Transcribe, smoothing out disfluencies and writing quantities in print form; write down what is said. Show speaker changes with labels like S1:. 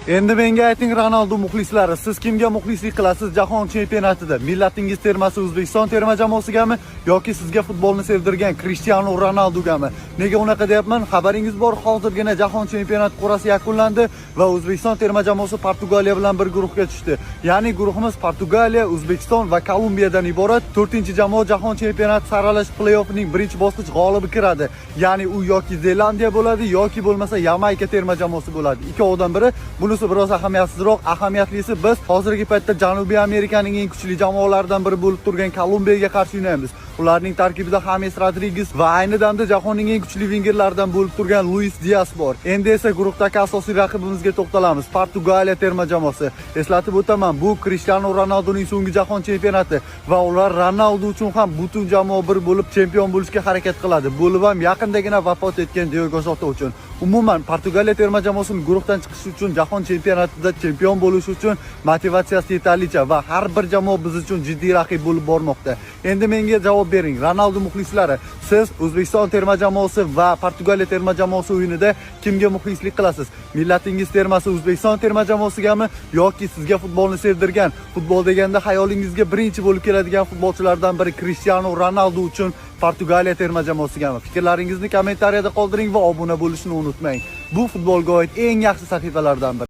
S1: Endi menga ayting, Ronaldo muxlislari, siz kimga muxlislik qilasiz jahon chempionatida? Millatingiz termasi O'zbekiston terma jamoasigami yoki sizga futbolni sevdirgan Cristiano Ronaldogami? Nega unaqa deyapman? Xabaringiz bor, hozirgina jahon chempionati qur'asi yakunlandi va O'zbekiston terma jamoasi Portugaliya bilan bir guruhga tushdi. Ya'ni guruhimiz Portugaliya, O'zbekiston va Kolumbiyadan iborat. 4-jamoa jahon chempionati saralash play-offining birinchi bosqich g'olibi kiradi. Ya'ni u yoki Zelandiya bo'ladi yoki bo'lmasa Yamayka terma jamoasi bo'ladi. Ikkovidan biri. Bunisi biroz ahamiyatsizroq. Ahamiyatlisi biz hozirgi paytda Janubiy Amerikaning eng kuchli jamoalaridan biri bo'lib turgan Kolumbiyaga qarshi o'ynaymiz. Ularning tarkibida James Rodriguez va ayni damda jahonning eng kuchli vingerlaridan bo'lib turgan Luis Diaz bor. Endi esa guruhdagi asosiy raqibimizga to'xtalamiz. Portugaliya terma jamoasi. Eslatib o'taman, bu Cristiano Ronaldoning so'nggi jahon chempionati va ular Ronaldo uchun ham butun jamoa bir bo'lib chempion bo'lishga harakat qiladi. Bo'lib ham yaqindagina vafot etgan Diogo Jota uchun. Umuman Portugaliya terma jamoasining guruhdan chiqishi uchun, jahon chempionatida chempion bo'lish uchun motivatsiyasi yetarlicha va har bir jamoa biz uchun jiddiy raqib bo'lib bormoqda. Endi menga javob bering, Ronaldo muxlislari, siz O'zbekiston terma jamoasi va Portugaliya terma jamoasi o'yinida kimga muxlislik qilasiz? Millatingiz termasi O'zbekiston terma jamoasigami yoki sizga futbolni sevdirgan, futbol deganda xayolingizga birinchi bo'lib keladigan futbolchilardan biri Cristiano Ronaldo uchun Portugaliya terma jamoasigami? Fikrlaringizni kommentariyada qoldiring va obuna bo'lishni unutmang. Bu futbolga oid eng yaxshi sahifalardan biri.